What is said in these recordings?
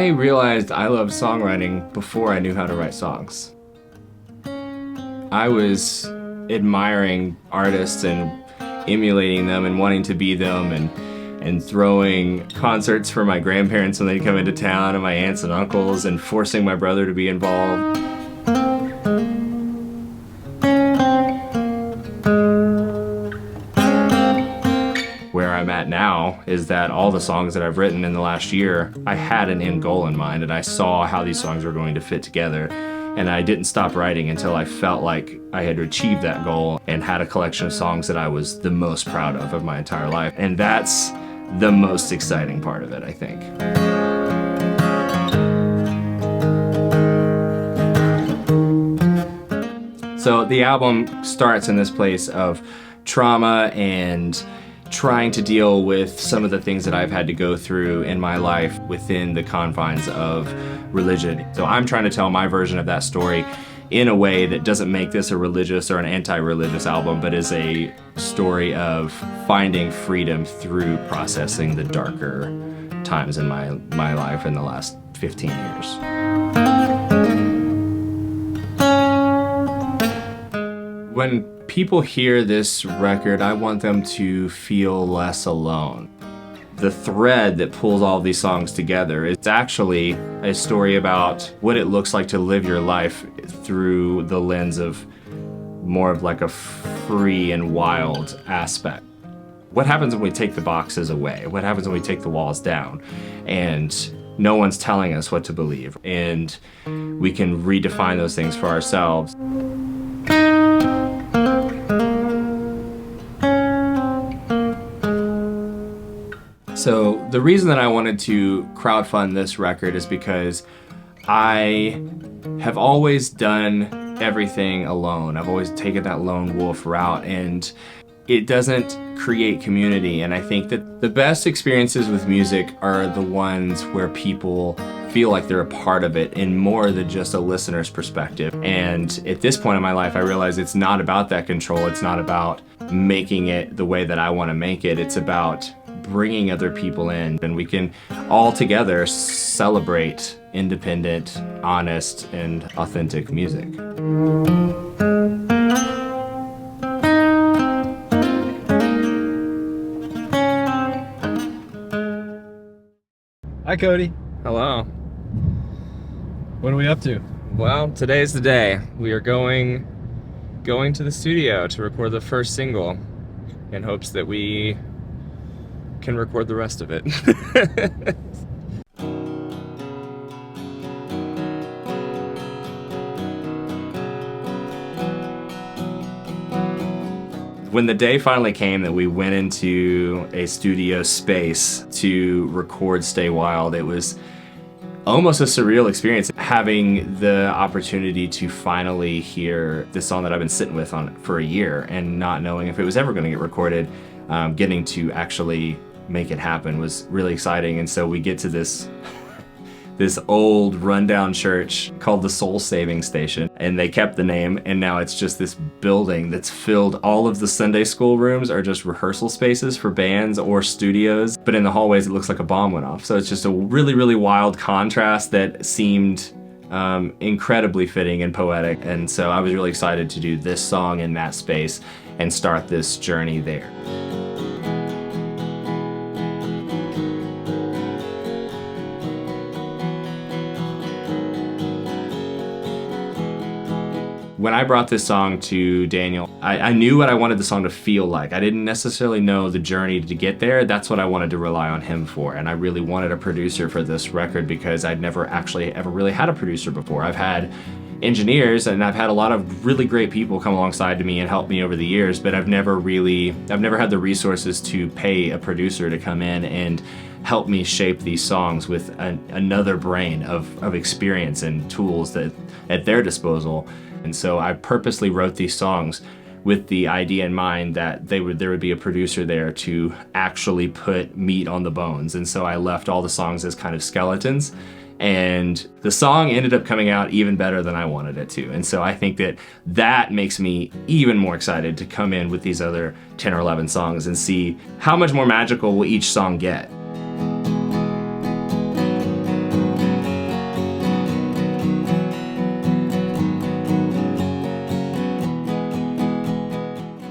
I realized I loved songwriting before I knew how to write songs. I was admiring artists and emulating them and wanting to be them and throwing concerts for my grandparents when they'd come into town and my aunts and uncles and forcing my brother to be involved. Where I'm at now is that all the songs that I've written in the last year, I had an end goal in mind and I saw how these songs were going to fit together. And I didn't stop writing until I felt like I had achieved that goal and had a collection of songs that I was the most proud of my entire life. And that's the most exciting part of it, I think. So the album starts in this place of trauma and trying to deal with some of the things that I've had to go through in my life within the confines of religion. So I'm trying to tell my version of that story in a way that doesn't make this a religious or an anti-religious album, but is a story of finding freedom through processing the darker times in my life in the last 15 years. When people hear this record, I want them to feel less alone. The thread that pulls all of these songs together is actually a story about what it looks like to live your life through the lens of more of like a free and wild aspect. What happens when we take the boxes away? What happens when we take the walls down? And no one's telling us what to believe. And we can redefine those things for ourselves. So the reason that I wanted to crowdfund this record is because I have always done everything alone. I've always taken that lone wolf route, and it doesn't create community. And I think that the best experiences with music are the ones where people feel like they're a part of it in more than just a listener's perspective. And at this point in my life, I realize it's not about that control. It's not about making it the way that I want to make it. It's about bringing other people in, and we can all together celebrate independent, honest, and authentic music. Hi, Cody. Hello. What are we up to? Well, today's the day. We are going to the studio to record the first single in hopes that we can record the rest of it. When the day finally came that we went into a studio space to record Stay Wild, it was almost a surreal experience, having the opportunity to finally hear this song that I've been sitting with for a year and not knowing if it was ever going to get recorded. Getting to actually make it happen was really exciting. And so we get to this old rundown church called the Soul Saving Station, and they kept the name, and now it's just this building that's filled. All of the Sunday school rooms are just rehearsal spaces for bands or studios, but in the hallways it looks like a bomb went off. So it's just a really, really wild contrast that seemed incredibly fitting and poetic. And so I was really excited to do this song in that space and start this journey there. When I brought this song to Daniel, I knew what I wanted the song to feel like. I didn't necessarily know the journey to get there. That's what I wanted to rely on him for. And I really wanted a producer for this record because I'd never actually ever really had a producer before. I've had engineers and I've had a lot of really great people come alongside to me and help me over the years, but I've never had the resources to pay a producer to come in and help me shape these songs with another brain of experience and tools that at their disposal. And so I purposely wrote these songs with the idea in mind that there would be a producer there to actually put meat on the bones. And so I left all the songs as kind of skeletons, and the song ended up coming out even better than I wanted it to. And so I think that makes me even more excited to come in with these other 10 or 11 songs and see how much more magical will each song get.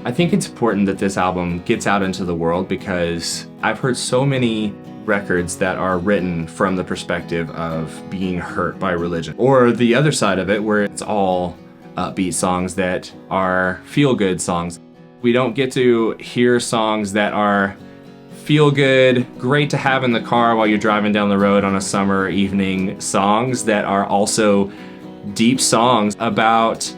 I think it's important that this album gets out into the world because I've heard so many records that are written from the perspective of being hurt by religion, or the other side of it where it's all upbeat songs that are feel-good songs. We don't get to hear songs that are feel good, great to have in the car while you're driving down the road on a summer evening, songs that are also deep songs about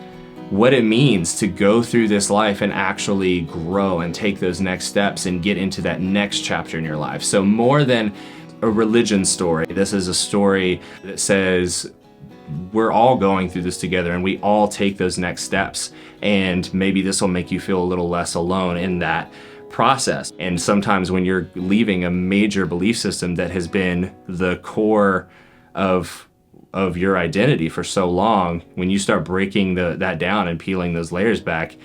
what it means to go through this life and actually grow and take those next steps and get into that next chapter in your life. So more than a religion story, this is a story that says we're all going through this together and we all take those next steps, and maybe this will make you feel a little less alone in that process. And sometimes when you're leaving a major belief system that has been the core of your identity for so long, when you start breaking that down and peeling those layers back,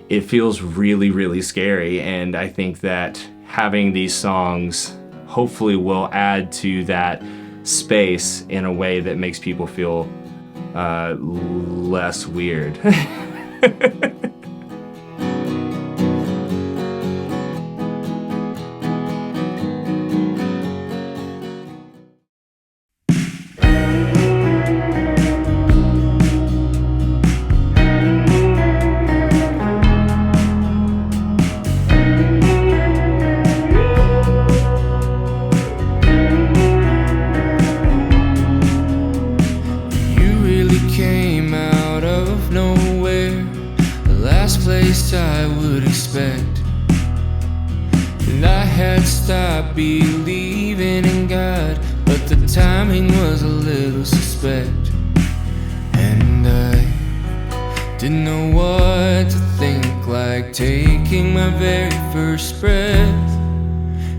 it feels really, really scary. And I think that having these songs hopefully will add to that space in a way that makes people feel less weird. I would expect, and I had stopped believing in God, but the timing was a little suspect, and I didn't know what to think, like taking my very first breath.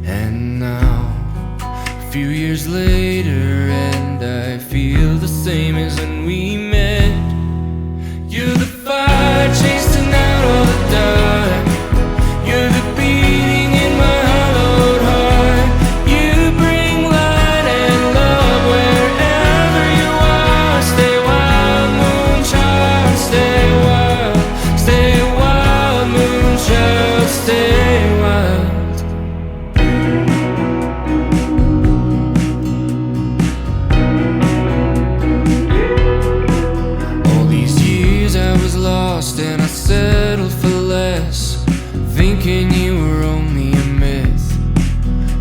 And now a few years later, and I feel the same as when we met. You're the fire chasing out all the dark. You're the beating in my hollowed heart. You bring light and love wherever you are. Stay wild, moonchild, stay wild, moonchild, stay wild. And I settled for less, thinking you were only a myth.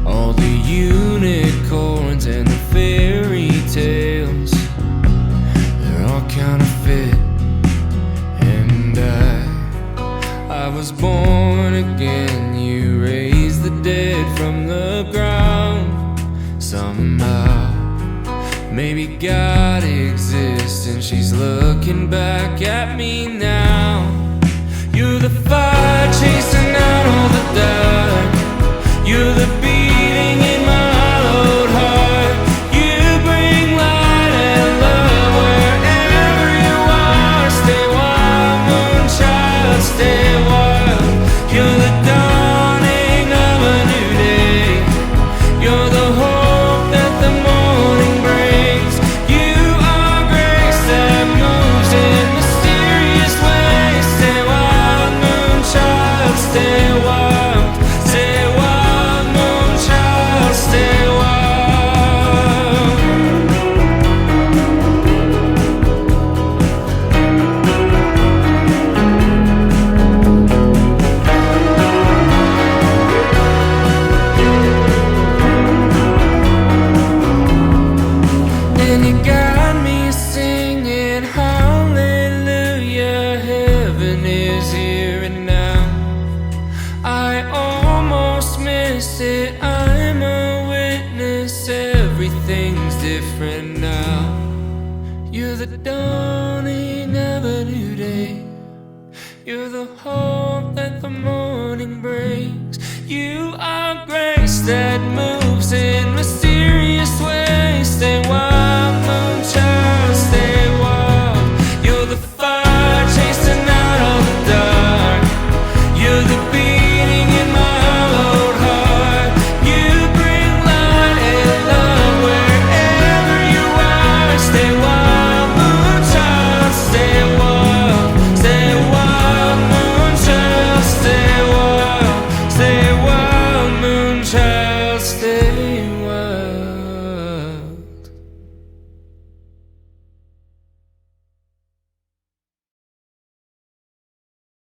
All the unicorns and the fairy tales, they're all counterfeit. And I was born again. You raised the dead from the ground. Somehow maybe God exists and she's looking back at me now. You're the fire chasing out all the dark. You're the beating in my hollowed heart. You bring light and love wherever you are. Stay wild, moonchild, stay wild. You're the dawning of a new day. You're the hope that the morning brings. You are grace that moves in mysterious ways. Stay wild, moonchild, stay wild. Stay wild, moonchild, stay wild. And you got me singing hallelujah, heaven is here and now. I almost missed it, I'm a witness, everything's different now. You're the dawning of a new day. You're the hope that the morning brings. You are grace that moves in mysterious